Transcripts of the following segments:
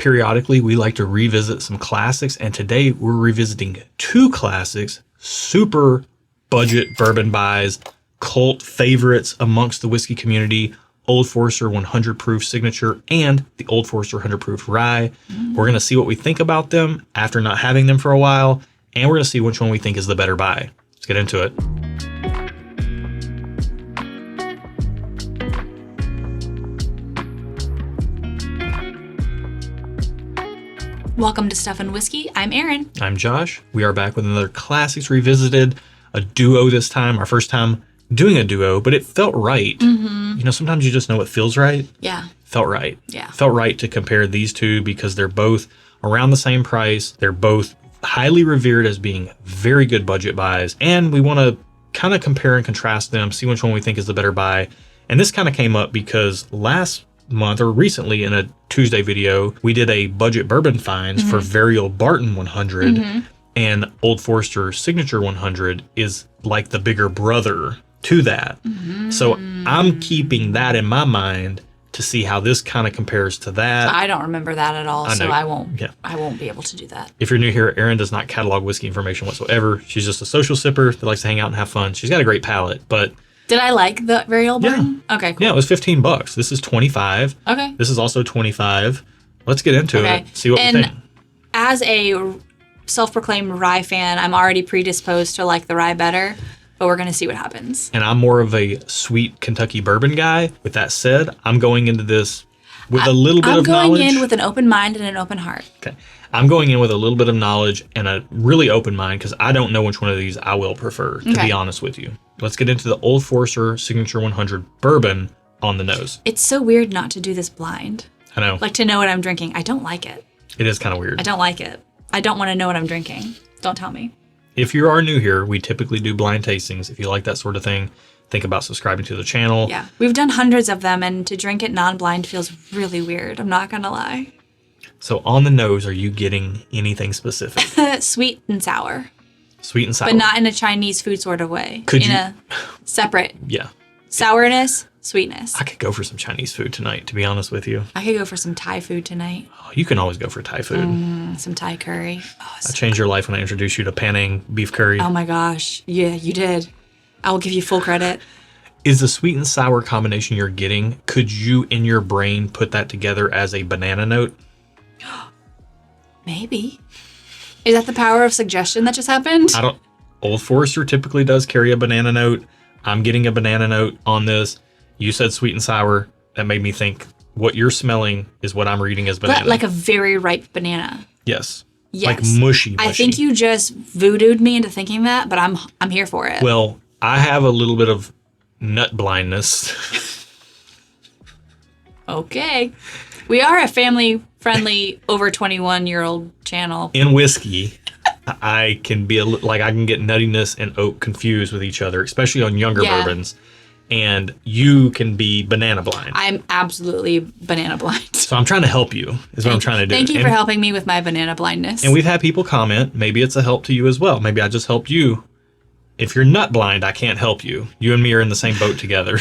Periodically, we like to revisit some classics, and today we're revisiting 2 classics, super budget bourbon buys, cult favorites amongst the whiskey community, Old Forester 100 proof signature and the Old Forester 100 proof rye. We're going to see what we think about them after not having them for a while, and we're going to see which one we think is the better buy. Let's get into it. Welcome to Stuff and Whiskey. I'm Erin. I'm Josh. We are back with another Classics Revisited, a duo this time, our first time doing a duo, but it felt right. You know, sometimes you just know what feels right. Yeah. Felt right. Yeah. Felt right to compare these two because they're both around the same price. They're both highly revered as being very good budget buys, and we want to kind of compare and contrast them, see which one we think is the better buy. And this kind of came up because last month or recently in a Tuesday video, we did a budget bourbon finds for Very Old Barton 100, and Old Forester Signature 100 is like the bigger brother to that. So I'm keeping that in my mind to see how this kind of compares to that. I don't remember that at all, so I won't be able to do that. If you're new here, Erin does not catalog whiskey information whatsoever. She's just a social sipper that likes to hang out and have fun. She's got a great palate, but did I like the Very Old Barton? Okay, cool. Yeah, it was $15. This is $25. Okay. This is also $25. Let's get into it. See what we think. As a self-proclaimed rye fan, I'm already predisposed to like the rye better, but we're going to see what happens. And I'm more of a sweet Kentucky bourbon guy. With that said, I'm going into this with a little bit of knowledge. I'm going in with an open mind and an open heart. Okay. I'm going in with a little bit of knowledge and a really open mind because I don't know which one of these I will prefer, to be honest with you. Let's get into the Old Forester Signature 100 bourbon on the nose. It's so weird not to do this blind. I know. Like to know what I'm drinking. I don't like it. It is kind of weird. I don't like it. I don't want to know what I'm drinking. Don't tell me. If you are new here, we typically do blind tastings. If you like that sort of thing, think about subscribing to the channel. Yeah. We've done hundreds of them, and to drink it non-blind feels really weird. I'm not going to lie. So on the nose, are you getting anything specific? Sweet and sour. Sweet and sour. But not in a Chinese food sort of way. In a separate sourness, sweetness. I could go for some Chinese food tonight, to be honest with you. I could go for some Thai food tonight. Oh, you can always go for Thai food. Some Thai curry. Oh, I changed your life when I introduced you to Penang beef curry. Oh my gosh. Yeah, you did. I will give you full credit. Is the sweet and sour combination you're getting, could you in your brain put that together as a banana note? Maybe. Is that the power of suggestion that just happened? Old Forester typically does carry a banana note. I'm getting a banana note on this. You said sweet and sour. That made me think what you're smelling is what I'm reading as banana. Like a very ripe banana. Yes. Yes. Like mushy. I think you just voodooed me into thinking that, but I'm here for it. Well, I have a little bit of nut blindness. Okay. We are a family-friendly, over 21-year-old channel. In whiskey, I can be I can get nuttiness and oak confused with each other, especially on younger bourbons. And you can be banana blind. I'm absolutely banana blind. So I'm trying to help you, is what I'm trying to do. Thank you for helping me with my banana blindness. And we've had people comment, maybe it's a help to you as well. Maybe I just helped you. If you're nut blind, I can't help you. You and me are in the same boat together.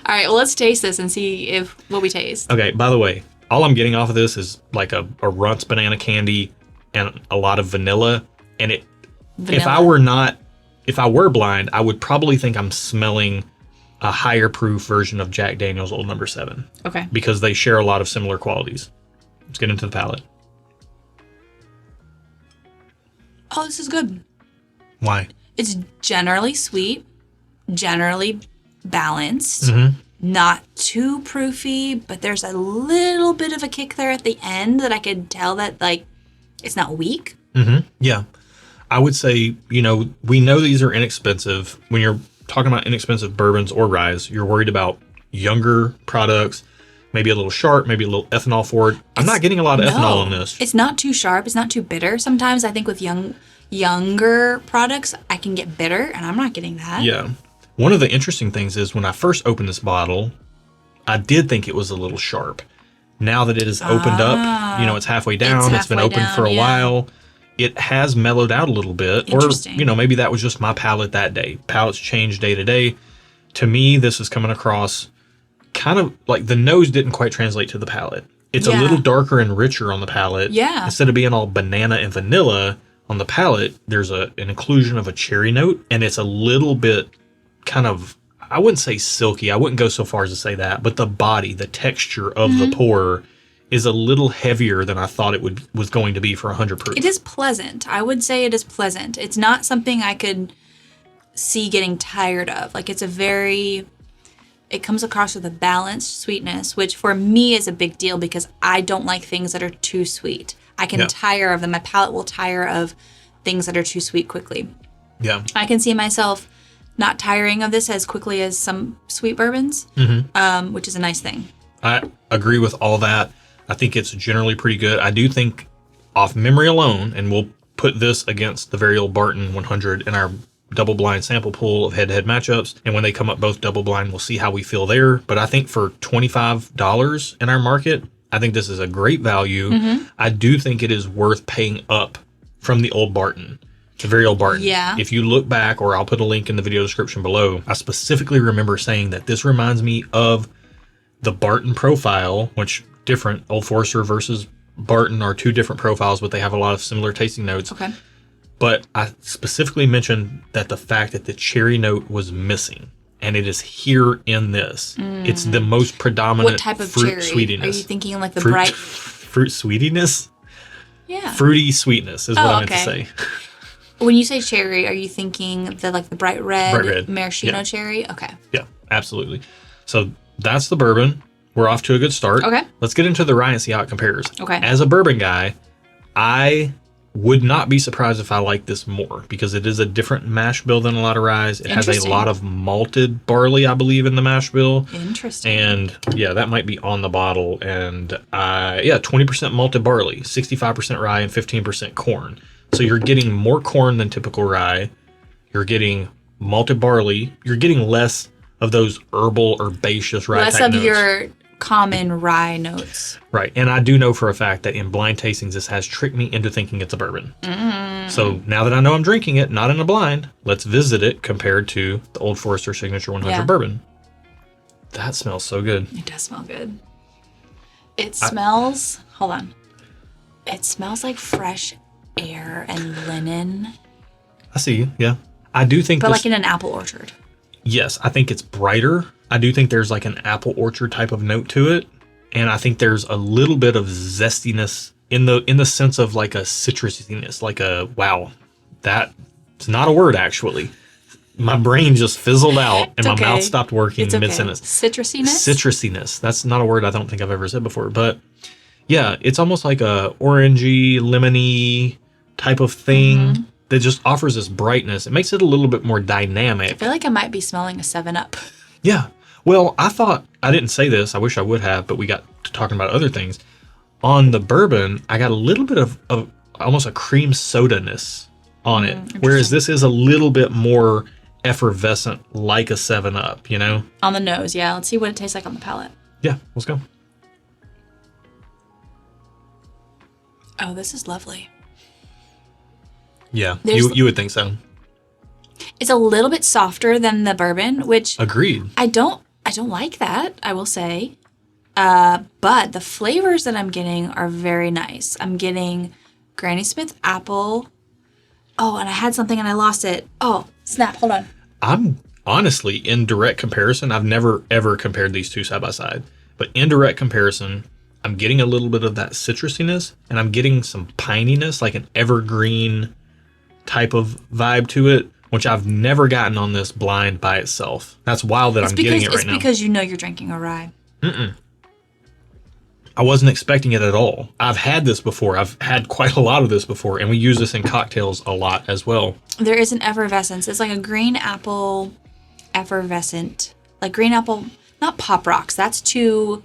All right, well, let's taste this and see what we taste. Okay, by the way, all I'm getting off of this is like a Runts banana candy and a lot of vanilla. And if I were blind, I would probably think I'm smelling a higher proof version of Jack Daniel's Old No. 7. Okay. Because they share a lot of similar qualities. Let's get into the palate. Oh, this is good. Why? It's generally sweet, generally balanced, not too proofy, but there's a little bit of a kick there at the end that I could tell that, like, it's not weak. Yeah. I would say, we know these are inexpensive. When you're talking about inexpensive bourbons or ryes, you're worried about younger products, maybe a little sharp, maybe a little ethanol forward. I'm not getting a lot of ethanol in this. It's not too sharp. It's not too bitter. Sometimes I think with younger products, I can get bitter, and I'm not getting that. Yeah. One of the interesting things is when I first opened this bottle, I did think it was a little sharp. Now that it is opened up, it's halfway down. It's been open for a while. It has mellowed out a little bit. Or, maybe that was just my palate that day. Palates change day to day. To me, this is coming across kind of like the nose didn't quite translate to the palate. It's a little darker and richer on the palate. Yeah. Instead of being all banana and vanilla on the palate, there's an inclusion of a cherry note, and it's a little bit kind of, I wouldn't say silky. I wouldn't go so far as to say that, but the body, the texture of the pour is a little heavier than I thought it was going to be for 100 proof. It is pleasant. I would say it is pleasant. It's not something I could see getting tired of. Like, it comes across with a balanced sweetness, which for me is a big deal because I don't like things that are too sweet. I can tire of them. My palate will tire of things that are too sweet quickly. Yeah. I can see myself not tiring of this as quickly as some sweet bourbons, which is a nice thing. I agree with all that. I think it's generally pretty good. I do think, off memory alone, and we'll put this against the very old Barton 100 in our double-blind sample pool of head-to-head matchups, and when they come up both double-blind, we'll see how we feel there. But I think for $25 in our market, I think this is a great value. I do think it is worth paying up from the old Barton. The very old Barton. Yeah. If you look back, or I'll put a link in the video description below, I specifically remember saying that this reminds me of the Barton profile, which different. Old Forester versus Barton are two different profiles, but they have a lot of similar tasting notes. Okay. But I specifically mentioned that the fact that the cherry note was missing, and it is here in this. It's the most predominant What type of fruit cherry? sweetiness. Are you thinking like the bright? Fruit sweetiness? Yeah. Fruity sweetness is what I meant to say. When you say cherry, are you thinking the bright red maraschino cherry? Okay. Yeah, absolutely. So that's the bourbon. We're off to a good start. Okay. Let's get into the rye and see how it compares. Okay. As a bourbon guy, I would not be surprised if I like this more because it is a different mash bill than a lot of ryes. It has a lot of malted barley, I believe, in the mash bill. Interesting. And yeah, that might be on the bottle. And 20% malted barley, 65% rye, and 15% corn. So you're getting more corn than typical rye. You're getting malted barley. You're getting less of those herbal, herbaceous rye less type of notes. your common rye notes. Right. And I do know for a fact that in blind tastings, this has tricked me into thinking it's a bourbon. So now that I know I'm drinking it, not in a blind, let's visit it compared to the Old Forester Signature 100 bourbon. That smells so good. It does smell good. It smells, hold on. It smells like fresh air and linen. I see you. Yeah. I do think But like in an apple orchard. Yes, I think it's brighter. I do think there's like an apple orchard type of note to it. And I think there's a little bit of zestiness in the sense of like a citrusiness, like a, wow, that's not a word actually. My brain just fizzled out and my mouth stopped working mid-sentence. Citrusiness? Citrusiness. That's not a word I don't think I've ever said before. But yeah, it's almost like a orangey, lemony type of thing that just offers this brightness. It makes it a little bit more dynamic. I feel like I might be smelling a 7-Up. Yeah. Well, I thought, I didn't say this, I wish I would have, but we got to talking about other things. On the bourbon, I got a little bit of almost a cream soda-ness on it. Whereas this is a little bit more effervescent, like a 7-Up, you know? On the nose, yeah. Let's see what it tastes like on the palate. Yeah, let's go. Oh, this is lovely. Yeah, you would think so. It's a little bit softer than the bourbon, which Agreed. I don't like that, I will say. But the flavors that I'm getting are very nice. I'm getting Granny Smith apple. Oh, and I had something and I lost it. Oh, snap. Hold on. I'm honestly, in direct comparison, I've never ever compared these two side by side. But in direct comparison, I'm getting a little bit of that citrusiness and I'm getting some pininess, like an evergreen type of vibe to it, which I've never gotten on this blind by itself. That's wild that I'm getting it right now. It's because you know you're drinking a rye. I wasn't expecting it at all. I've had this before. I've had quite a lot of this before, and we use this in cocktails a lot as well. There is an effervescence. It's like a green apple effervescent. Like green apple, not Pop Rocks. That's too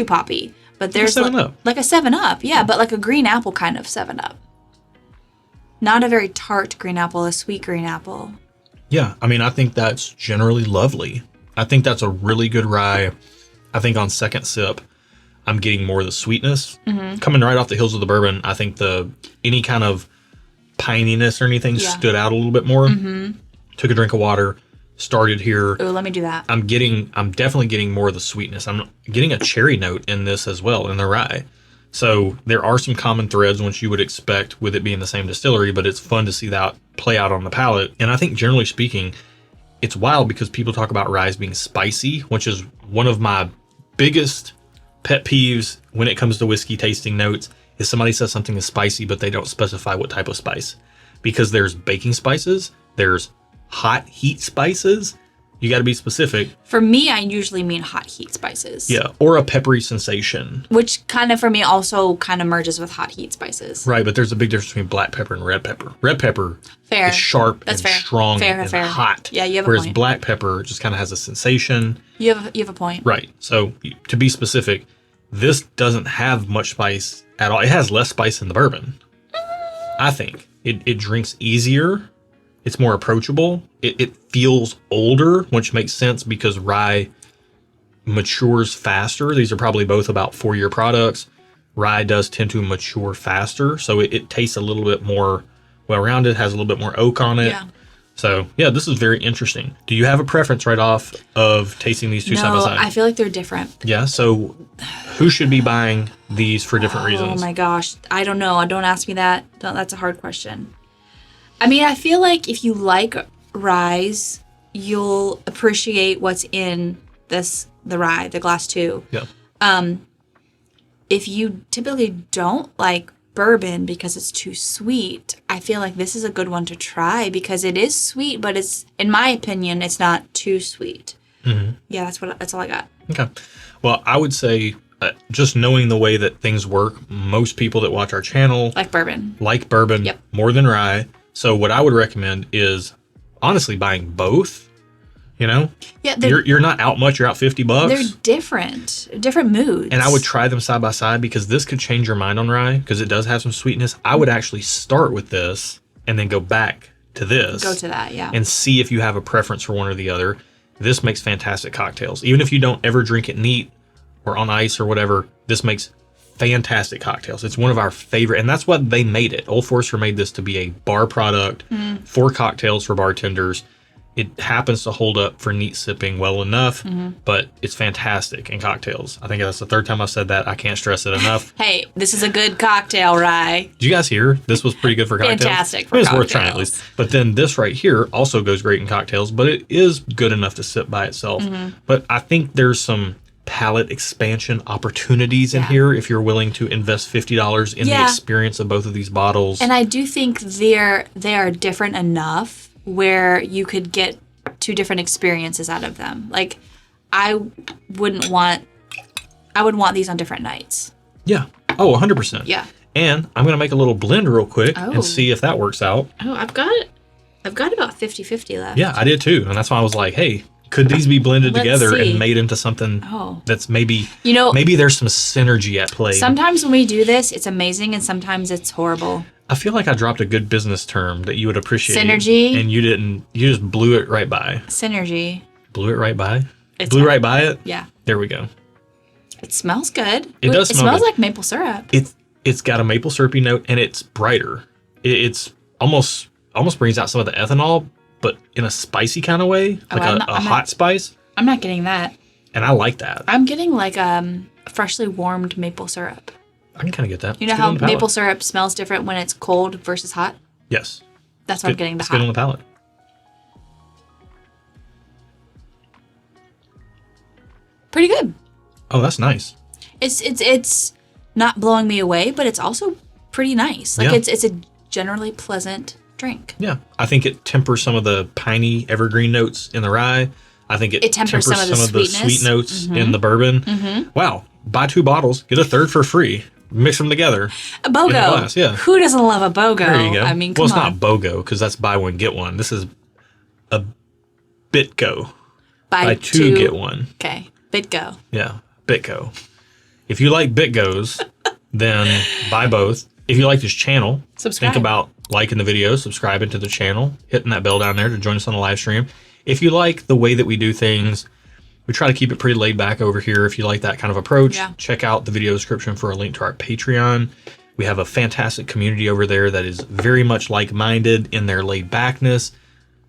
poppy. But there's like a 7-Up, yeah, but like a green apple kind of 7-Up. Not a very tart green apple, a sweet green apple. Yeah, I mean, I think that's generally lovely. I think that's a really good rye. I think on second sip, I'm getting more of the sweetness. Coming right off the heels of the bourbon, I think any kind of pininess or anything stood out a little bit more. Took a drink of water, started here. Oh, let me do that. I'm definitely getting more of the sweetness. I'm getting a cherry note in this as well, in the rye. So there are some common threads, which you would expect with it being the same distillery, but it's fun to see that play out on the palate. And I think generally speaking, it's wild because people talk about rye being spicy, which is one of my biggest pet peeves when it comes to whiskey tasting notes, is somebody says something is spicy, but they don't specify what type of spice. Because there's baking spices, there's hot heat spices. You got to be specific. For me, I usually mean hot heat spices. Yeah, or a peppery sensation. Which kind of, for me, also kind of merges with hot heat spices. Right, but there's a big difference between black pepper and red pepper. Red pepper is sharp and strong and hot. Yeah, you have a whereas point. Black pepper just kind of has a sensation. You have a point. Right. So to be specific, this doesn't have much spice at all. It has less spice than the bourbon. I think it drinks easier. It's more approachable. It feels older, which makes sense because rye matures faster. These are probably both about 4-year products. Rye does tend to mature faster, so it tastes a little bit more well-rounded, has a little bit more oak on it. Yeah. So, yeah, this is very interesting. Do you have a preference right off of tasting these two side by side? No, I feel like they're different. Yeah, so who should be buying these for different reasons? Oh my gosh. I don't know. Don't ask me that. That's a hard question. I mean, I feel like if you like ryes, you'll appreciate what's in the rye, the glass 2. Yeah. If you typically don't like bourbon because it's too sweet, I feel like this is a good one to try because it is sweet, but it's, in my opinion, it's not too sweet. Mm-hmm. Yeah, that's all I got. Okay. Well, I would say just knowing the way that things work, most people that watch our channel Like bourbon. Yep. More than rye. So what I would recommend is honestly buying both. You know, Yeah, you're not out much. You're out $50. they're different moods. And I would try them side by side because this could change your mind on rye because it does have some sweetness. I would actually start with this and then go back to this. Go to that, yeah. And see if you have a preference for one or the other. This makes fantastic cocktails. Even if you don't ever drink it neat or on ice or whatever, this makes fantastic cocktails. It's one of our favorite, and that's what they made it. Old Forester made this to be a bar product for cocktails for bartenders. It happens to hold up for neat sipping well enough, but it's fantastic in cocktails. I think that's the third time I've said that. I can't stress it enough. Hey, this is a good cocktail, rye. Did you guys hear? This was pretty good for cocktails. Fantastic for It's worth cocktails. trying at least. But then this right here also goes great in cocktails, but it is good enough to sip by itself. But I think there's some palate expansion opportunities in here if you're willing to invest $50 in the experience of both of these bottles. And I do think they are different enough where you could get 2 different experiences out of them. Like I would want these on different nights. Yeah. Oh, 100%. Yeah. And I'm going to make a little blend real quick Oh. and see if that works out. Oh, I've got about 50-50 left. Yeah, I did too. And that's why I was like, hey, could these be blended Let's together see. and made into something that's maybe, maybe there's some synergy at play. Sometimes when we do this, it's amazing and sometimes it's horrible. I feel like I dropped a good business term that you would appreciate. Synergy. And you didn't. You just blew it right by. Synergy. Blew it right by? It's blew right by it? Yeah. There we go. It smells good. It does smell smells good. like maple syrup. It's got a maple syrupy note and it's brighter. It's almost brings out some of the ethanol, but in a spicy kind of way, like a hot spice. I'm not getting that. And I like that. I'm getting like freshly warmed maple syrup. I can kind of get that. You know how maple syrup smells different when it's cold versus hot? Yes. That's what I'm getting, the it's hot. good on the palate. Pretty good. Oh, that's nice. It's not blowing me away, but it's also pretty nice. Like it's a generally pleasant drink. Yeah. I think it tempers some of the piney evergreen notes in the rye. I think it tempers some of the sweet notes in the bourbon. Wow. Buy 2 bottles, get a third for free. Mix them together. A BOGO. In a glass, yeah. Who doesn't love a BOGO? There you go. I mean, come it's on. not BOGO because that's buy one, get one. This is a BitGo. Buy 2, get 1. Okay. BitGo. Yeah. BitGo. If you like BitGos, then buy both. If you like this channel, Subscribe. think about liking the video, subscribing to the channel, hitting that bell down there to join us on the live stream. If you like the way that we do things, we try to keep it pretty laid back over here. If you like that kind of approach, check out the video description for a link to our Patreon. We have a fantastic community over there that is very much like-minded in their laid backness.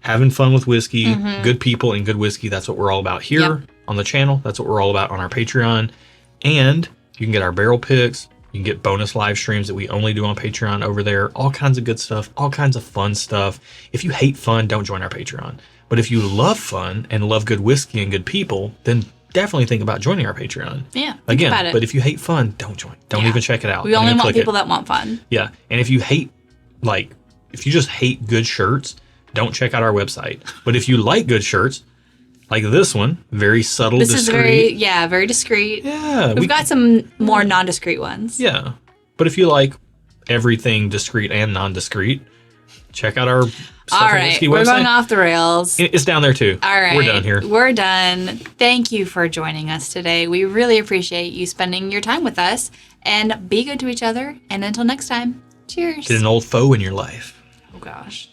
having fun with whiskey, good people and good whiskey. That's what we're all about here on the channel. That's what we're all about on our Patreon. And you can get our barrel picks. You can get bonus live streams that we only do on Patreon over there. All kinds of good stuff, all kinds of fun stuff. If you hate fun, don't join our Patreon. But if you love fun and love good whiskey and good people, then definitely think about joining our Patreon. Yeah. Again, but if you hate fun, don't join. Don't even check it out. We only want people that want fun. Yeah. And if you hate, if you just hate good shirts, don't check out our website. But if you like good shirts, like this one, very subtle, this discreet. is very discreet. Yeah. We've got some more non-discreet ones. Yeah. But if you like everything discreet and non-discreet, check out our Stuff and Whiskey website. We're going off the rails. It's down there too. All right. We're done here. We're done. Thank you for joining us today. We really appreciate you spending your time with us. And be good to each other. And until next time, cheers. Get an old foe in your life. Oh, gosh.